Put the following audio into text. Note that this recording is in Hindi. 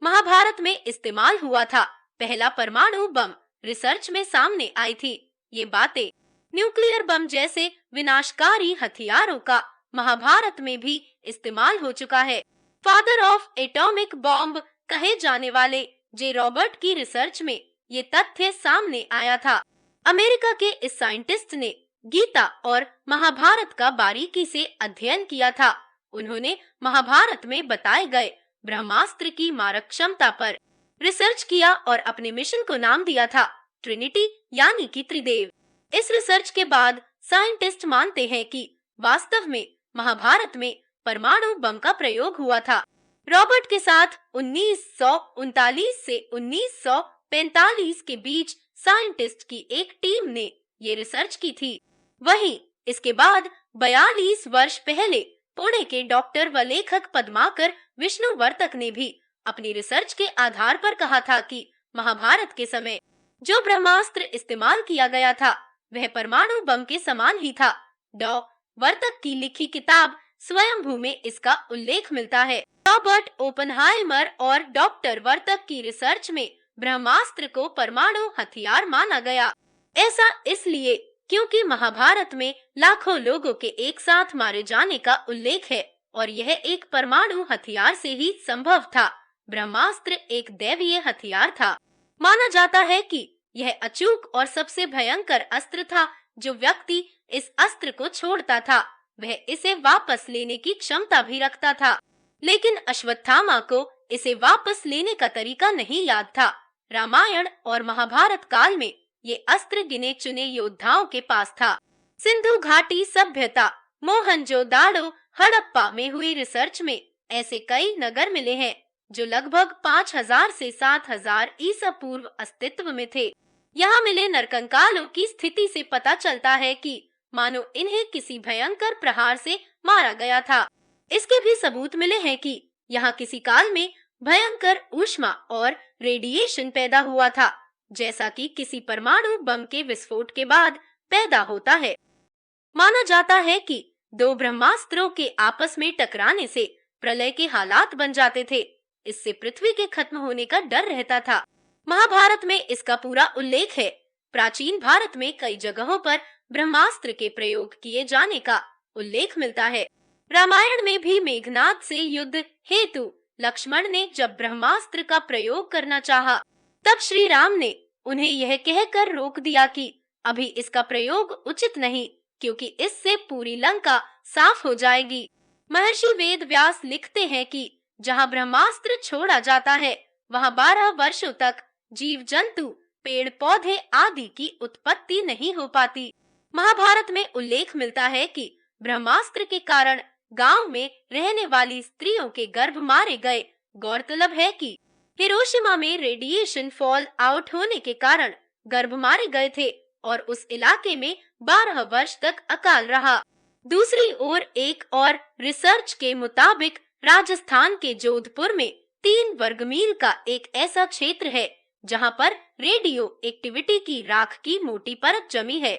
महाभारत में इस्तेमाल हुआ था पहला परमाणु बम रिसर्च में सामने आई थी। ये बातें न्यूक्लियर बम जैसे विनाशकारी हथियारों का महाभारत में भी इस्तेमाल हो चुका है। फादर ऑफ एटॉमिक बॉम्ब कहे जाने वाले जे रॉबर्ट की रिसर्च में ये तथ्य सामने आया था। अमेरिका के इस साइंटिस्ट ने गीता और महाभारत का बारीकी से अध्ययन किया था। उन्होंने महाभारत में बताए गए ब्रह्मास्त्र की मारक क्षमता पर रिसर्च किया और अपने मिशन को नाम दिया था ट्रिनिटी यानी कि त्रिदेव। इस रिसर्च के बाद साइंटिस्ट मानते हैं कि वास्तव में महाभारत में परमाणु बम का प्रयोग हुआ था। रॉबर्ट के साथ 1939 से 1945 के बीच साइंटिस्ट की एक टीम ने ये रिसर्च की थी। वहीं इसके बाद 42 वर्ष पहले पुणे के डॉक्टर व लेखक पद्माकर विष्णुवर्तक ने भी अपनी रिसर्च के आधार पर कहा था कि महाभारत के समय जो ब्रह्मास्त्र इस्तेमाल किया गया था वह परमाणु बम के समान ही था। डॉ वर्तक की लिखी किताब स्वयंभू में इसका उल्लेख मिलता है। रॉबर्ट ओपनहाइमर और डॉक्टर वर्तक की रिसर्च में ब्रह्मास्त्र को परमाणु हथियार माना गया। ऐसा इसलिए क्योंकि महाभारत में लाखों लोगों के एक साथ मारे जाने का उल्लेख है और यह एक परमाणु हथियार से ही संभव था। ब्रह्मास्त्र एक दैवीय हथियार था। माना जाता है कि यह अचूक और सबसे भयंकर अस्त्र था। जो व्यक्ति इस अस्त्र को छोड़ता था वह इसे वापस लेने की क्षमता भी रखता था, लेकिन अश्वत्थामा को इसे वापस लेने का तरीका नहीं याद था। रामायण और महाभारत काल में ये अस्त्र गिने चुने योद्धाओं के पास था। सिंधु घाटी सभ्यता, मोहनजोदाड़ो, हड़प्पा में हुई रिसर्च में ऐसे कई नगर मिले हैं जो लगभग 5000 से 7000 ईसा पूर्व अस्तित्व में थे। यहाँ मिले नरकंकालों की स्थिति से पता चलता है कि मानो इन्हें किसी भयंकर प्रहार से मारा गया था। इसके भी सबूत मिले हैं कि यहाँ किसी काल में भयंकर ऊष्मा और रेडिएशन पैदा हुआ था, जैसा कि किसी परमाणु बम के विस्फोट के बाद पैदा होता है। माना जाता है कि दो ब्रह्मास्त्रों के आपस में टकराने से प्रलय के हालात बन जाते थे। इससे पृथ्वी के खत्म होने का डर रहता था। महाभारत में इसका पूरा उल्लेख है। प्राचीन भारत में कई जगहों पर ब्रह्मास्त्र के प्रयोग किए जाने का उल्लेख मिलता है। रामायण में भी मेघनाद से युद्ध हेतु लक्ष्मण ने जब ब्रह्मास्त्र का प्रयोग करना चाहा, तब श्री राम ने उन्हें यह कहकर रोक दिया कि अभी इसका प्रयोग उचित नहीं, क्योंकि इससे पूरी लंका साफ हो जाएगी। महर्षि वेद व्यास लिखते हैं कि जहाँ ब्रह्मास्त्र छोड़ा जाता है वहाँ 12 वर्षों तक जीव जंतु, पेड़ पौधे आदि की उत्पत्ति नहीं हो पाती। महाभारत में उल्लेख मिलता है कि ब्रह्मास्त्र के कारण गांव में रहने वाली स्त्रियों के गर्भ मारे गए। गौरतलब है कि हिरोशिमा में रेडिएशन फॉल आउट होने के कारण गर्भ मारे गए थे और उस इलाके में 12 वर्ष तक अकाल रहा। दूसरी ओर एक और रिसर्च के मुताबिक राजस्थान के जोधपुर में 3 वर्ग मील का एक ऐसा क्षेत्र है जहां पर रेडियो एक्टिविटी की राख की मोटी परत जमी है।